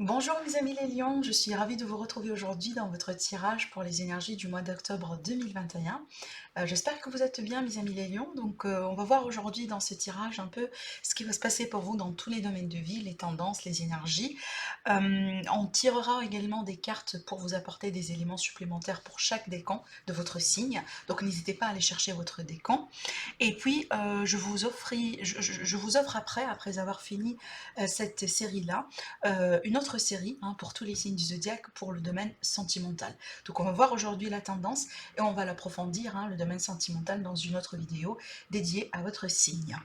Bonjour mes amis les lions, je suis ravie de vous retrouver aujourd'hui dans votre tirage pour les énergies du mois d'octobre 2021. J'espère que vous êtes bien mes amis les lions. Donc on va voir aujourd'hui dans ce tirage un peu ce qui va se passer pour vous dans tous les domaines de vie, les tendances, les énergies. On tirera également des cartes pour vous apporter des éléments supplémentaires pour chaque décan de votre signe. Donc n'hésitez pas à aller chercher votre décan. Et puis je vous offre après avoir fini cette série-là, une autre série pour tous les signes du zodiaque pour le domaine sentimental. Donc on va voir aujourd'hui la tendance et on va l'approfondir, le domaine sentimental, dans une autre vidéo dédiée à votre signe.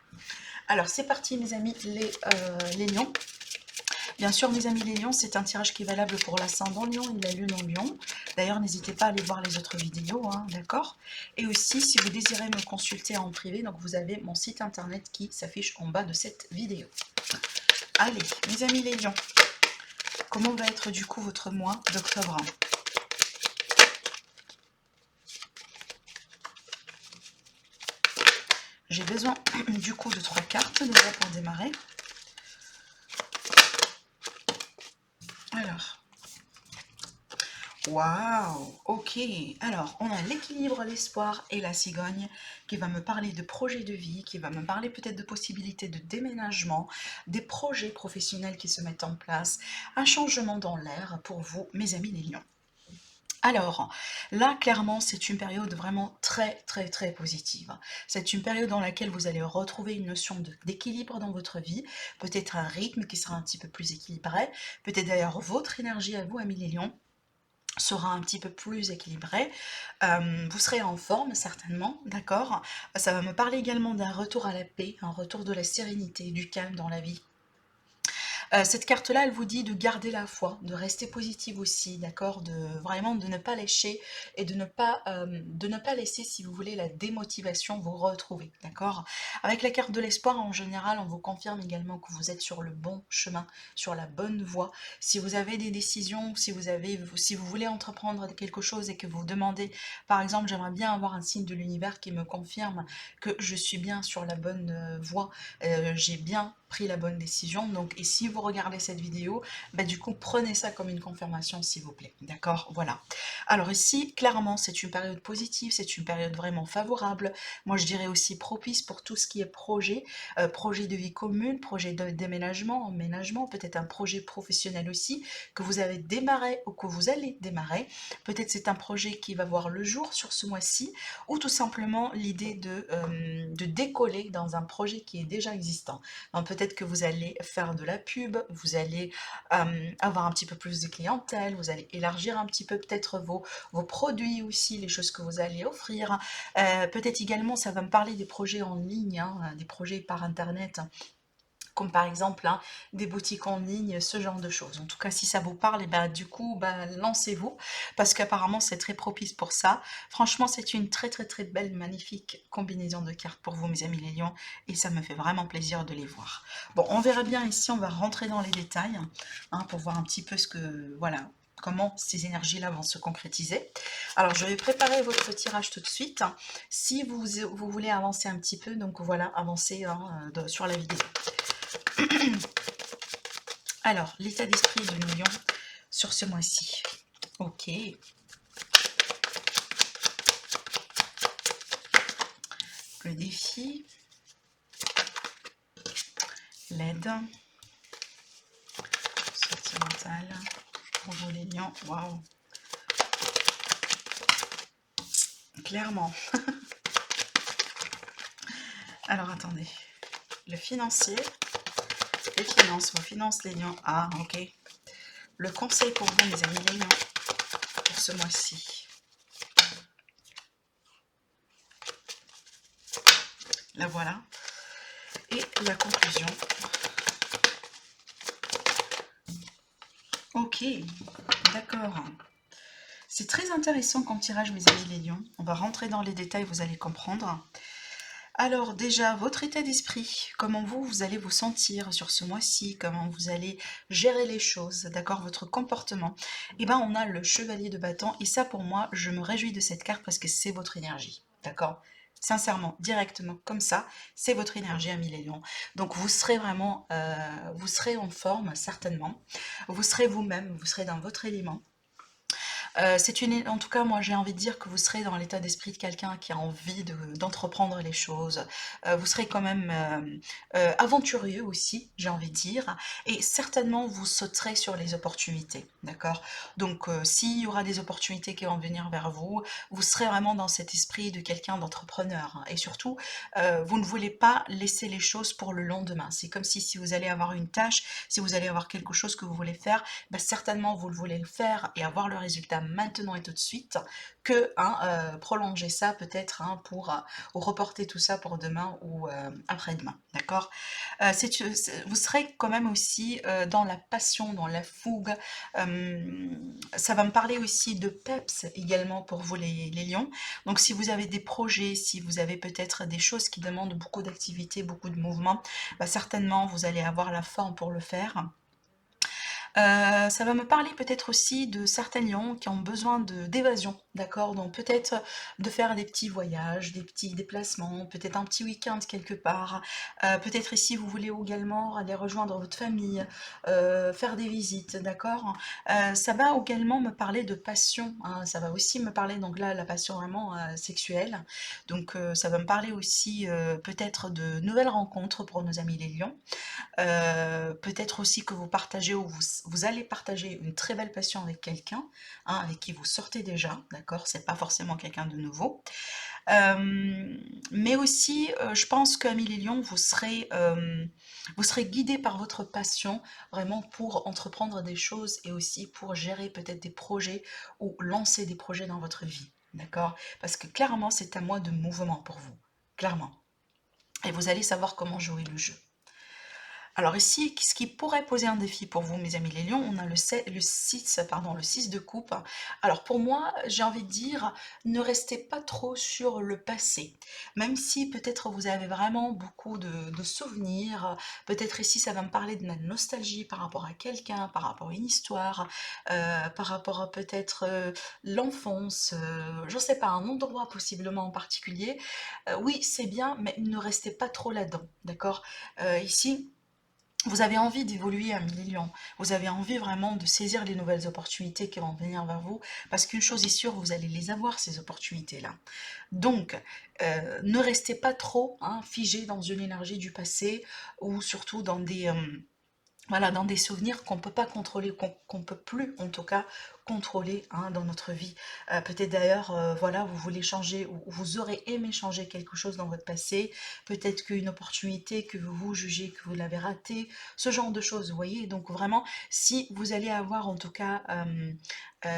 Alors c'est parti mes amis les lions. Bien sûr mes amis les lions, c'est un tirage qui est valable pour l'ascendant lion et la lune en lion. D'ailleurs n'hésitez pas à aller voir les autres vidéos, d'accord. Et aussi si vous désirez me consulter en privé, donc vous avez mon site internet qui s'affiche en bas de cette vidéo. Allez mes amis les lions, comment va être du coup votre mois d'octobre? J'ai besoin du coup de 3 cartes déjà pour démarrer. Alors, waouh, ok. Alors, on a l'équilibre, l'espoir et la cigogne qui va me parler de projets de vie, qui va me parler peut-être de possibilités de déménagement, des projets professionnels qui se mettent en place, un changement dans l'air pour vous, mes amis les lions. Alors, là, clairement, c'est une période vraiment très, très, très positive. C'est une période dans laquelle vous allez retrouver une notion d'équilibre dans votre vie, peut-être un rythme qui sera un petit peu plus équilibré, peut-être d'ailleurs votre énergie à vous, amis les lions, sera un petit peu plus équilibrée. Vous serez en forme, certainement, d'accord. Ça va me parler également d'un retour à la paix, un retour de la sérénité, du calme dans la vie. Cette carte-là, elle vous dit de garder la foi, de rester positive aussi, d'accord, de ne pas lâcher et de ne pas laisser, si vous voulez, la démotivation vous retrouver, d'accord. Avec la carte de l'espoir, en général, on vous confirme également que vous êtes sur le bon chemin, sur la bonne voie. Si vous avez des décisions, si vous voulez entreprendre quelque chose et que vous demandez, par exemple, j'aimerais bien avoir un signe de l'univers qui me confirme que je suis bien sur la bonne voie, j'ai bien pris la bonne décision. Donc, et si vous regardez cette vidéo, du coup, prenez ça comme une confirmation, s'il vous plaît. D'accord. Voilà. Alors ici, clairement, c'est une période positive, c'est une période vraiment favorable. Moi, je dirais aussi propice pour tout ce qui est projet, projet de vie commune, projet de déménagement, emménagement, peut-être un projet professionnel aussi, que vous avez démarré ou que vous allez démarrer. Peut-être c'est un projet qui va voir le jour sur ce mois-ci, ou tout simplement l'idée de décoller dans un projet qui est déjà existant. Donc peut-être que vous allez faire de la pub, vous allez avoir un petit peu plus de clientèle, vous allez élargir un petit peu peut-être vos produits aussi, les choses que vous allez offrir. Peut-être également, ça va me parler des projets en ligne, des projets par Internet, comme par exemple des boutiques en ligne, ce genre de choses. En tout cas, si ça vous parle, et du coup, lancez-vous, parce qu'apparemment, c'est très propice pour ça. Franchement, c'est une très très très belle, magnifique combinaison de cartes pour vous, mes amis les lions, et ça me fait vraiment plaisir de les voir. Bon, on verra bien ici, on va rentrer dans les détails, pour voir un petit peu voilà, comment ces énergies-là vont se concrétiser. Alors, je vais préparer votre tirage tout de suite. Si vous voulez avancer un petit peu, donc voilà, avancez sur la vidéo. Alors, l'état d'esprit du million sur ce mois-ci. Ok. Le défi. L'aide. Sentimental. Pour vous les lions. Waouh. Clairement. Alors, attendez. Le financier. Les finances. Vos finances, les lions. Ah, ok. Le conseil pour vous, mes amis les lions, pour ce mois-ci. La voilà. Et la conclusion. Ok, d'accord. C'est très intéressant comme tirage, mes amis les lions. On va rentrer dans les détails, vous allez comprendre. Alors déjà, votre état d'esprit, comment vous allez vous sentir sur ce mois-ci, comment vous allez gérer les choses, d'accord, votre comportement. Et on a le chevalier de bâton, et ça pour moi, je me réjouis de cette carte parce que c'est votre énergie, d'accord. Sincèrement, directement, comme ça, c'est votre énergie, amis les lions. Donc vous serez vraiment, vous serez en forme, certainement. Vous serez vous-même, vous serez dans votre élément. En tout cas, moi j'ai envie de dire que vous serez dans l'état d'esprit de quelqu'un qui a envie d'entreprendre les choses. Vous serez quand même aventurieux aussi, j'ai envie de dire, et certainement vous sauterez sur les opportunités, d'accord? Donc s'il y aura des opportunités qui vont venir vers vous, vous serez vraiment dans cet esprit de quelqu'un d'entrepreneur, hein. Et surtout, vous ne voulez pas laisser les choses pour le lendemain. C'est comme si vous allez avoir une tâche, si vous allez avoir quelque chose que vous voulez faire, bah, certainement vous le voulez le faire et avoir le résultat maintenant et tout de suite, que hein, prolonger ça peut-être hein, pour ou reporter tout ça pour demain ou après-demain, d'accord? Vous serez quand même aussi dans la passion, dans la fougue. Ça va me parler aussi de peps également pour vous les lions. Donc si vous avez des projets, si vous avez peut-être des choses qui demandent beaucoup d'activité, beaucoup de mouvement, bah, certainement vous allez avoir la forme pour le faire. Ça va me parler peut-être aussi de certains lions qui ont besoin d'évasion, d'accord? Donc peut-être de faire des petits voyages, des petits déplacements, peut-être un petit week-end quelque part. Peut-être ici vous voulez également aller rejoindre votre famille, faire des visites, d'accord? Ça va également me parler de passion, hein. Ça va aussi me parler, donc là, la passion vraiment sexuelle. Donc ça va me parler aussi peut-être de nouvelles rencontres pour nos amis les lions. Peut-être aussi que vous partagez ou vous allez partager une très belle passion avec quelqu'un, hein, avec qui vous sortez déjà, d'accord? C'est pas forcément quelqu'un de nouveau. Mais aussi, je pense qu'Amis les Lions, vous serez guidé par votre passion, vraiment pour entreprendre des choses et aussi pour gérer peut-être des projets ou lancer des projets dans votre vie, d'accord? Parce que clairement, c'est un mois de mouvement pour vous, clairement. Et vous allez savoir comment jouer le jeu. Alors ici, ce qui pourrait poser un défi pour vous, mes amis les lions, on a le 6, pardon, le 6 de coupe. Alors pour moi, j'ai envie de dire, ne restez pas trop sur le passé. Même si peut-être vous avez vraiment beaucoup de souvenirs, peut-être ici ça va me parler de la nostalgie par rapport à quelqu'un, par rapport à une histoire, par rapport à peut-être l'enfance, je ne sais pas, un endroit possiblement en particulier. Oui, c'est bien, mais ne restez pas trop là-dedans, d'accord? Ici, vous avez envie d'évoluer à 1000 lions, vous avez envie vraiment de saisir les nouvelles opportunités qui vont venir vers vous, parce qu'une chose est sûre, vous allez les avoir, ces opportunités-là. Donc, ne restez pas trop hein, figé dans une énergie du passé, ou surtout dans voilà, dans des souvenirs qu'on ne peut pas contrôler, qu'on ne peut plus en tout cas contrôler hein, dans notre vie. Peut-être d'ailleurs, voilà, vous voulez changer ou vous aurez aimé changer quelque chose dans votre passé, peut-être qu'une opportunité que vous jugez que vous l'avez ratée, ce genre de choses, vous voyez. Donc vraiment, si vous allez avoir en tout cas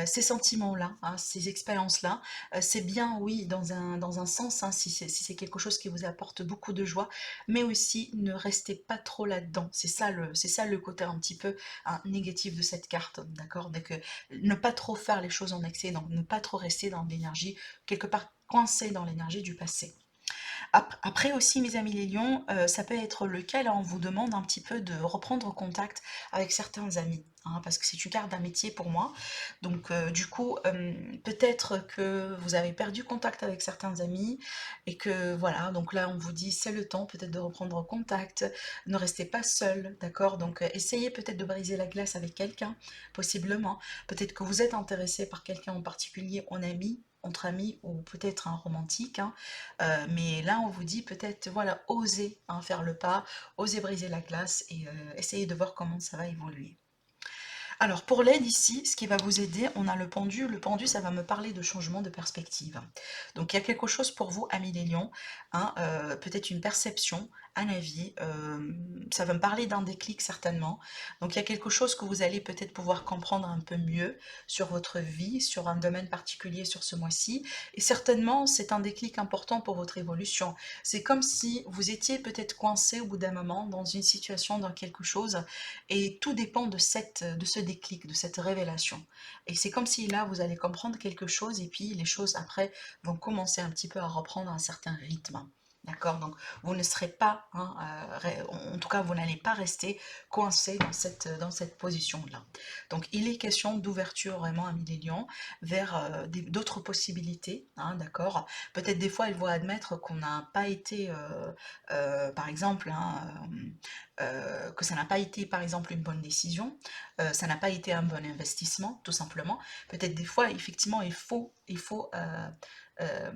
ces sentiments-là, hein, ces expériences-là, c'est bien, oui, dans un sens, hein, si c'est quelque chose qui vous apporte beaucoup de joie, mais aussi ne restez pas trop là-dedans. C'est ça le côté un petit peu hein, négatif de cette carte, d'accord? Donc ne pas trop faire les choses en excès, donc ne pas trop rester dans l'énergie, quelque part coincé dans l'énergie du passé. Après aussi, mes amis les lions, ça peut être le cas, là, on vous demande un petit peu de reprendre contact avec certains amis, hein, parce que c'est une carte d'amitié pour moi. Donc, du coup, peut-être que vous avez perdu contact avec certains amis et que voilà, donc là, on vous dit c'est le temps peut-être de reprendre contact. Ne restez pas seul, d'accord? Donc, essayez peut-être de briser la glace avec quelqu'un, possiblement. Peut-être que vous êtes intéressé par quelqu'un en particulier, en ami, entre amis ou peut-être un romantique, hein. Mais là, on vous dit peut-être, voilà, osez hein, faire le pas, osez briser la glace et essayez de voir comment ça va évoluer. Alors pour l'aide ici, ce qui va vous aider, on a le pendu. Le pendu, ça va me parler de changement de perspective. Donc il y a quelque chose pour vous, amis les lions, hein, peut-être une perception, un avis, ça va me parler d'un déclic certainement. Donc il y a quelque chose que vous allez peut-être pouvoir comprendre un peu mieux sur votre vie, sur un domaine particulier sur ce mois-ci. Et certainement, c'est un déclic important pour votre évolution. C'est comme si vous étiez peut-être coincé au bout d'un moment dans une situation, dans quelque chose, et tout dépend de ce déclic, de cette révélation. Et c'est comme si là, vous allez comprendre quelque chose et puis les choses après vont commencer un petit peu à reprendre un certain rythme. D'accord? Donc, vous ne serez pas, hein, en tout cas, vous n'allez pas rester coincé dans cette position-là. Donc, il est question d'ouverture vraiment à Lion vers d'autres possibilités, hein, d'accord? Peut-être des fois, il faut admettre qu'on n'a pas été, par exemple, hein, que ça n'a pas été, par exemple, une bonne décision, ça n'a pas été un bon investissement, tout simplement. Peut-être des fois, effectivement, il faut euh,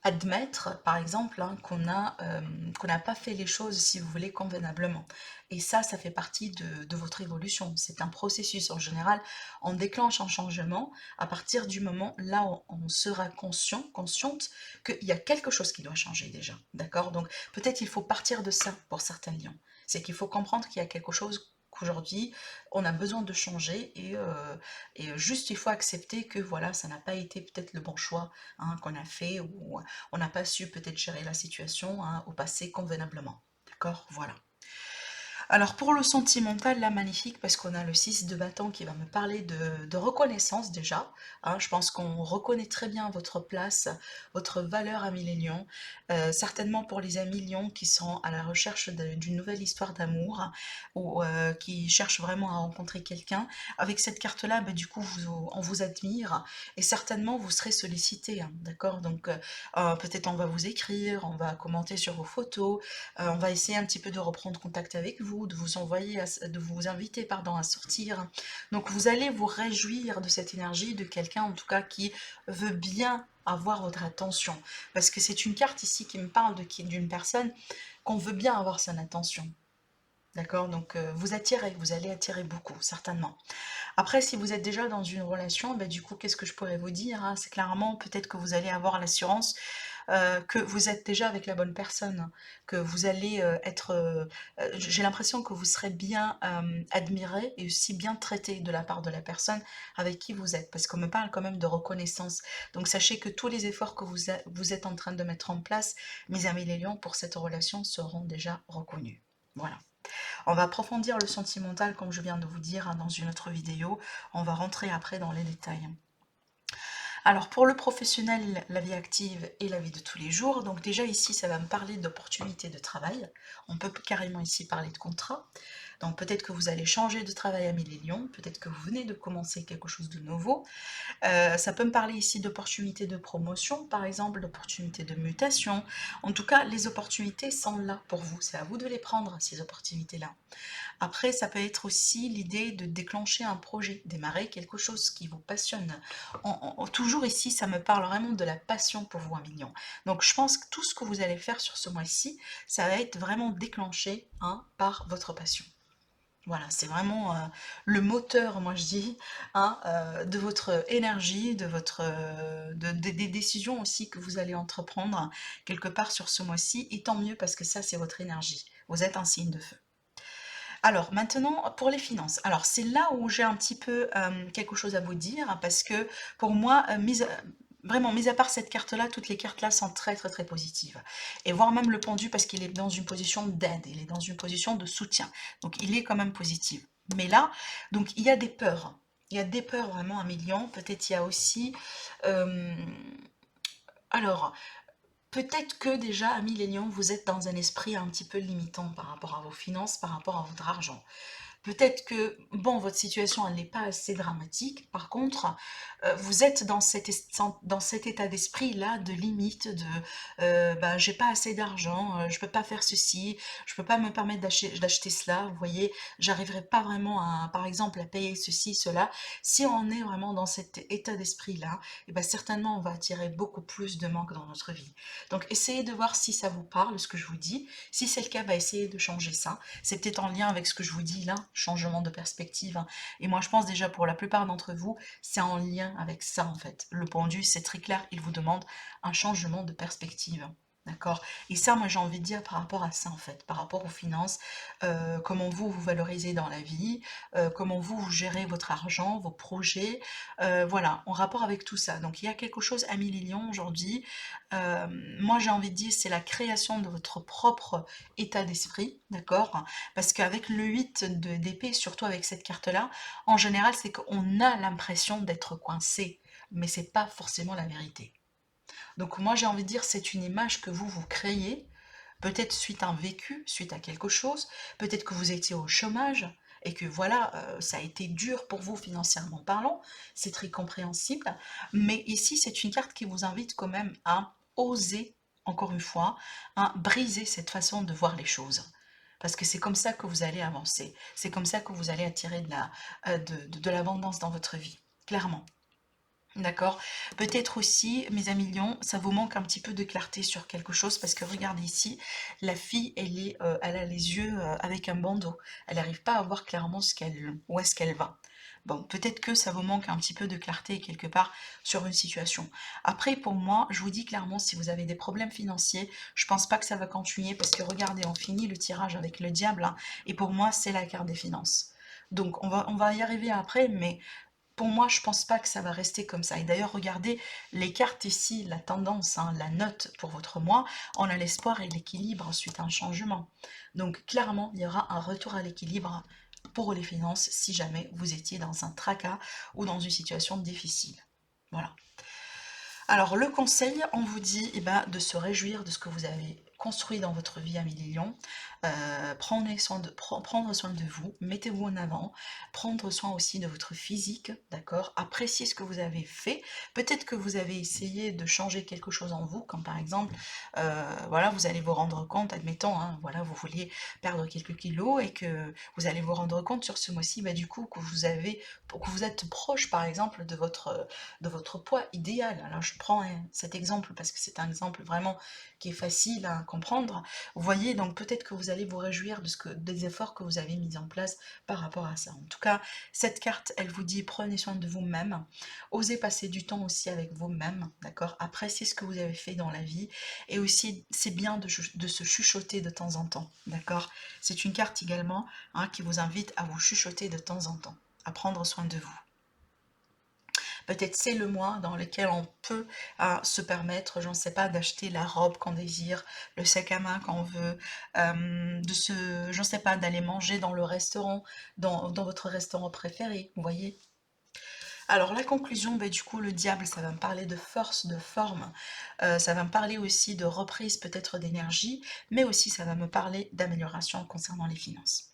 admettre, par exemple, hein, qu'on n'a pas fait les choses, si vous voulez, convenablement. Et ça fait partie de votre évolution. C'est un processus. En général, on déclenche un changement à partir du moment là où on sera consciente qu'il y a quelque chose qui doit changer déjà. D'accord? Donc, peut-être il faut partir de ça pour certains lions. C'est qu'il faut comprendre qu'il y a quelque chose qu'aujourd'hui, on a besoin de changer et juste il faut accepter que voilà, ça n'a pas été peut-être le bon choix, hein, qu'on a fait, ou on n'a pas su peut-être gérer la situation, hein, au passé convenablement. D'accord? Voilà. Alors pour le sentimental, là, magnifique, parce qu'on a le 6 de bâton qui va me parler de reconnaissance déjà. Hein, je pense qu'on reconnaît très bien votre place, votre valeur, amis les lions. Certainement pour les amis lions qui sont à la recherche d'une nouvelle histoire d'amour, ou qui cherchent vraiment à rencontrer quelqu'un. Avec cette carte-là, bah, du coup, on vous admire et certainement vous serez sollicité. Hein, d'accord? Donc peut-être on va vous écrire, on va commenter sur vos photos, on va essayer un petit peu de reprendre contact avec vous, de vous envoyer, de vous inviter, pardon, à sortir. Donc vous allez vous réjouir de cette énergie, de quelqu'un en tout cas qui veut bien avoir votre attention. Parce que c'est une carte ici qui me parle d'une personne qu'on veut bien avoir son attention. D'accord? Donc vous allez attirer beaucoup, certainement. Après, si vous êtes déjà dans une relation, bah, du coup, qu'est-ce que je pourrais vous dire, hein? C'est clairement peut-être que vous allez avoir l'assurance que vous êtes déjà avec la bonne personne, que vous allez être... j'ai l'impression que vous serez bien admiré et aussi bien traité de la part de la personne avec qui vous êtes, parce qu'on me parle quand même de reconnaissance. Donc sachez que tous les efforts que vous êtes en train de mettre en place, mes amis les lions, pour cette relation seront déjà reconnus. Voilà. On va approfondir le sentimental, comme je viens de vous dire, hein, dans une autre vidéo. On va rentrer après dans les détails. Alors pour le professionnel, la vie active et la vie de tous les jours, donc déjà ici ça va me parler d'opportunités de travail, on peut carrément ici parler de contrat, donc peut-être que vous allez changer de travail à Lions, peut-être que vous venez de commencer quelque chose de nouveau, ça peut me parler ici d'opportunités de promotion, par exemple, d'opportunités de mutation. En tout cas, les opportunités sont là pour vous. C'est à vous de les prendre, ces opportunités-là. Après, ça peut être aussi l'idée de déclencher un projet, démarrer quelque chose qui vous passionne. Toujours ici, ça me parle vraiment de la passion pour vous, un million. Donc, je pense que tout ce que vous allez faire sur ce mois-ci, ça va être vraiment déclenché, hein, par votre passion. Voilà, c'est vraiment le moteur, moi je dis, hein, de votre énergie, des décisions aussi que vous allez entreprendre quelque part sur ce mois-ci. Et tant mieux parce que ça, c'est votre énergie. Vous êtes un signe de feu. Alors maintenant, pour les finances. Alors c'est là où j'ai un petit peu quelque chose à vous dire, parce que pour moi, vraiment, mis à part cette carte-là, toutes les cartes-là sont très très très positives. Et voire même le pendu, parce qu'il est dans une position d'aide, il est dans une position de soutien. Donc il est quand même positif. Mais là, donc il y a des peurs. Il y a des peurs vraiment, un million. Peut-être il y a aussi... euh, alors, peut-être que déjà, amis les lions, vous êtes dans un esprit un petit peu limitant par rapport à vos finances, par rapport à votre argent. Peut-être que, bon, votre situation, elle n'est pas assez dramatique. Par contre, vous êtes dans cet état d'esprit-là de limite, de bah, j'ai pas assez d'argent, je peux pas faire ceci, je peux pas me permettre d'acheter cela. Vous voyez, j'arriverai pas vraiment à, par exemple, à payer ceci, cela. Si on est vraiment dans cet état d'esprit-là, et ben certainement, on va attirer beaucoup plus de manque dans notre vie. Donc, essayez de voir si ça vous parle, ce que je vous dis. Si c'est le cas, bah, essayez de changer ça. C'est peut-être en lien avec ce que je vous dis là, changement de perspective, hein. Et moi, je pense déjà pour la plupart d'entre vous, c'est en lien avec ça en fait. Le pendu, c'est très clair, il vous demande un changement de perspective. D'accord? Et ça, moi, j'ai envie de dire par rapport à ça, en fait, par rapport aux finances, comment vous vous valorisez dans la vie, comment vous gérez votre argent, vos projets, voilà, en rapport avec tout ça. Donc, il y a quelque chose, Amis les lions, aujourd'hui, euh, moi, j'ai envie de dire, c'est la création de votre propre état d'esprit, d'accord? Parce qu'avec le 8 d'épée, surtout avec cette carte-là, en général, c'est qu'on a l'impression d'être coincé, mais c'est pas forcément la vérité. Donc moi j'ai envie de dire, c'est une image que vous vous créez, peut-être suite à un vécu, suite à quelque chose, peut-être que vous étiez au chômage et que voilà, ça a été dur pour vous financièrement parlant, c'est très compréhensible, mais ici c'est une carte qui vous invite quand même à oser, encore une fois, à briser cette façon de voir les choses. Parce que c'est comme ça que vous allez avancer, c'est comme ça que vous allez attirer de l'abondance dans votre vie, clairement. D'accord. Peut-être aussi, mes amis lions, ça vous manque un petit peu de clarté sur quelque chose parce que regardez ici, la fille, elle a les yeux avec un bandeau. Elle n'arrive pas à voir clairement où est-ce qu'elle va. Bon, peut-être que ça vous manque un petit peu de clarté quelque part sur une situation. Après, pour moi, je vous dis clairement, si vous avez des problèmes financiers, je pense pas que ça va continuer parce que regardez, on finit le tirage avec le diable, hein, et pour moi, c'est la carte des finances. Donc, on va y arriver après, mais pour moi, je pense pas que ça va rester comme ça. Et d'ailleurs, regardez les cartes ici, la tendance, hein, la note pour votre mois, on a l'espoir et l'équilibre suite à un changement. Donc clairement, il y aura un retour à l'équilibre pour les finances si jamais vous étiez dans un tracas ou dans une situation difficile. Voilà. Alors le conseil, on vous dit de se réjouir de ce que vous avez construit dans votre vie à millions. Prendre soin de vous, mettez-vous en avant, prendre soin aussi de votre physique, d'accord. Appréciez ce que vous avez fait. Peut-être que vous avez essayé de changer quelque chose en vous, comme par exemple, voilà, vous allez vous rendre compte, admettons, hein, voilà, vous vouliez perdre quelques kilos et que vous allez vous rendre compte sur ce mois-ci, du coup, que vous êtes proche, par exemple, de votre poids idéal. Alors je prends cet exemple parce que c'est un exemple vraiment qui est facile à comprendre. Vous voyez, donc peut-être que vous allez vous réjouir des efforts que vous avez mis en place par rapport à ça. En tout cas, cette carte, elle vous dit prenez soin de vous-même, osez passer du temps aussi avec vous-même, d'accord. Appréciez ce que vous avez fait dans la vie et aussi c'est bien de se chuchoter de temps en temps, d'accord. C'est une carte également, hein, qui vous invite à vous chuchoter de temps en temps, à prendre soin de vous. Peut-être c'est le mois dans lequel on peut se permettre, j'en sais pas, d'acheter la robe qu'on désire, le sac à main qu'on veut, j'en sais pas, d'aller manger dans le restaurant, dans votre restaurant préféré, vous voyez. Alors la conclusion, du coup, le diable, ça va me parler de force, de forme, ça va me parler aussi de reprise peut-être d'énergie, mais aussi ça va me parler d'amélioration concernant les finances.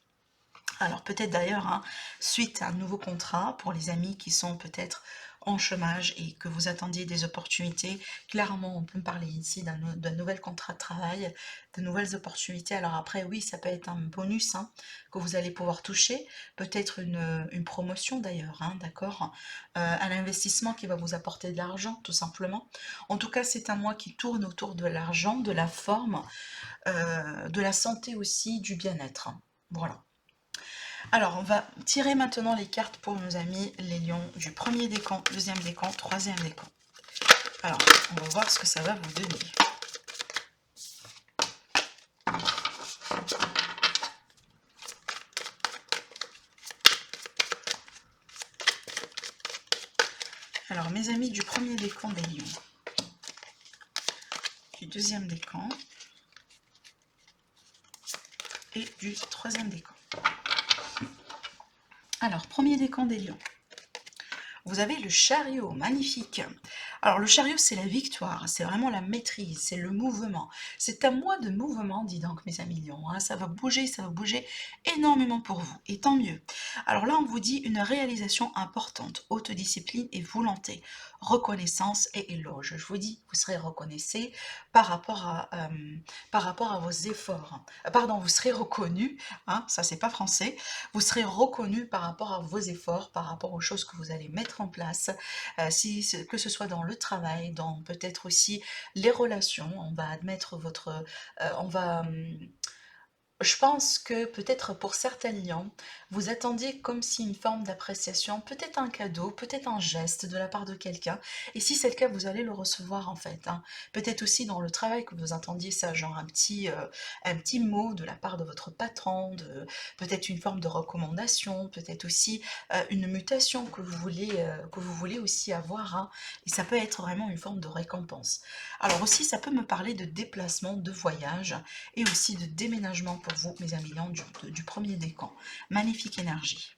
Alors peut-être d'ailleurs, hein, suite à un nouveau contrat, pour les amis qui sont peut-être en chômage et que vous attendiez des opportunités, clairement on peut me parler ici d'un nouvel contrat de travail, de nouvelles opportunités. Alors après oui, ça peut être un bonus, hein, que vous allez pouvoir toucher, peut-être une promotion d'ailleurs, hein, d'accord, un investissement qui va vous apporter de l'argent tout simplement. En tout cas c'est un mois qui tourne autour de l'argent, de la forme, de la santé aussi, du bien-être. Voilà. Alors, on va tirer maintenant les cartes pour nos amis les lions du premier décan, deuxième décan, troisième décan. Alors, on va voir ce que ça va vous donner. Alors, mes amis du premier décan des lions, du deuxième décan et du troisième décan. Alors, premier décan des lions. Vous avez le chariot, magnifique. Alors le chariot, c'est la victoire, c'est vraiment la maîtrise, c'est le mouvement. C'est un mois de mouvement, dis donc mes amis lions, hein. Ça va bouger énormément pour vous, et tant mieux. Alors là, on vous dit une réalisation importante, haute discipline et volonté, reconnaissance et éloge. Je vous dis, vous serez reconnaissé par rapport à vos efforts. Pardon, vous serez reconnu, hein, ça c'est pas français, vous serez reconnu par rapport à vos efforts, par rapport aux choses que vous allez mettre en place, que ce soit dans le travail, dans peut-être aussi les relations. On va admettre on va je pense que peut-être pour certains lions, vous attendiez comme si une forme d'appréciation, peut-être un cadeau, peut-être un geste de la part de quelqu'un. Et si c'est le cas, vous allez le recevoir en fait, hein. Peut-être aussi dans le travail que vous attendiez ça, genre un petit mot de la part de votre patron, peut-être une forme de recommandation, peut-être aussi une mutation que vous voulez aussi avoir, hein. Et ça peut être vraiment une forme de récompense. Alors aussi, ça peut me parler de déplacement, de voyage et aussi de déménagement pour vous, mes amis lions, du premier décan. Magnifique énergie.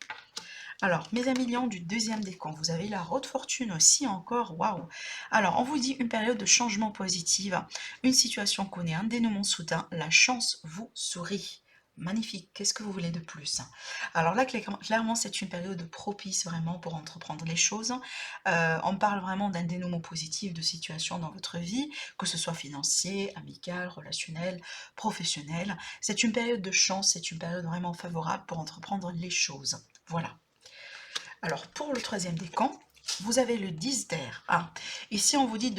Alors, mes amis lions du deuxième décan, vous avez la haute fortune aussi encore, waouh. Alors, on vous dit une période de changement positive, une situation connaît un dénouement soudain, la chance vous sourit. Magnifique, qu'est-ce que vous voulez de plus? Alors là, clairement, c'est une période propice vraiment pour entreprendre les choses. On parle vraiment d'un dénouement positif de situation dans votre vie, que ce soit financier, amical, relationnel, professionnel. C'est une période de chance, c'est une période vraiment favorable pour entreprendre les choses. Voilà. Alors, pour le troisième décan, vous avez le 10 d'air. Ah, ici, on vous dit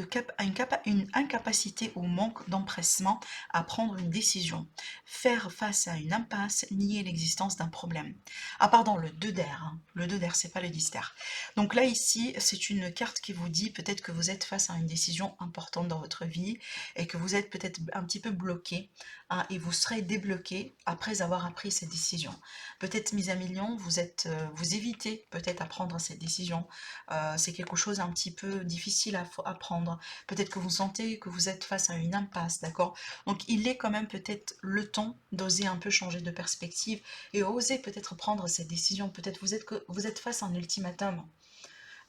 une incapacité ou manque d'empressement à prendre une décision. Faire face à une impasse, nier l'existence d'un problème. Ah, pardon, le 2 d'air. Hein. Le 2 d'air, c'est pas le 10 d'air. Donc là, ici, c'est une carte qui vous dit peut-être que vous êtes face à une décision importante dans votre vie et que vous êtes peut-être un petit peu bloqué, hein, et vous serez débloqué après avoir pris cette décision. Peut-être, mes amis lions, vous évitez peut-être à prendre cette décision. C'est quelque chose un petit peu difficile à prendre. Peut-être que vous sentez que vous êtes face à une impasse, d'accord? Donc il est quand même peut-être le temps d'oser un peu changer de perspective et oser peut-être prendre cette décision. Peut-être vous êtes face à un ultimatum.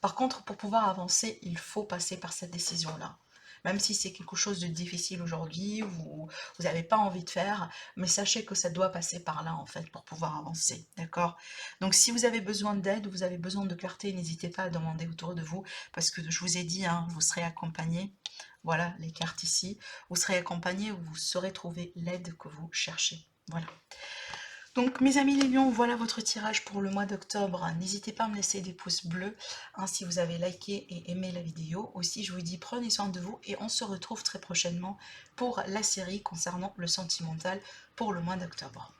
Par contre, pour pouvoir avancer, il faut passer par cette décision-là. Même si c'est quelque chose de difficile aujourd'hui, vous n'avez pas envie de faire, mais sachez que ça doit passer par là, en fait, pour pouvoir avancer, d'accord? Donc, si vous avez besoin d'aide, vous avez besoin de clarté, n'hésitez pas à demander autour de vous, parce que je vous ai dit, hein, vous serez accompagné, voilà les cartes ici, vous serez accompagné, vous saurez trouver l'aide que vous cherchez, voilà. Donc mes amis les lions, voilà votre tirage pour le mois d'octobre. N'hésitez pas à me laisser des pouces bleus, hein, si vous avez liké et aimé la vidéo. Aussi, je vous dis prenez soin de vous et on se retrouve très prochainement pour la série concernant le sentimental pour le mois d'octobre.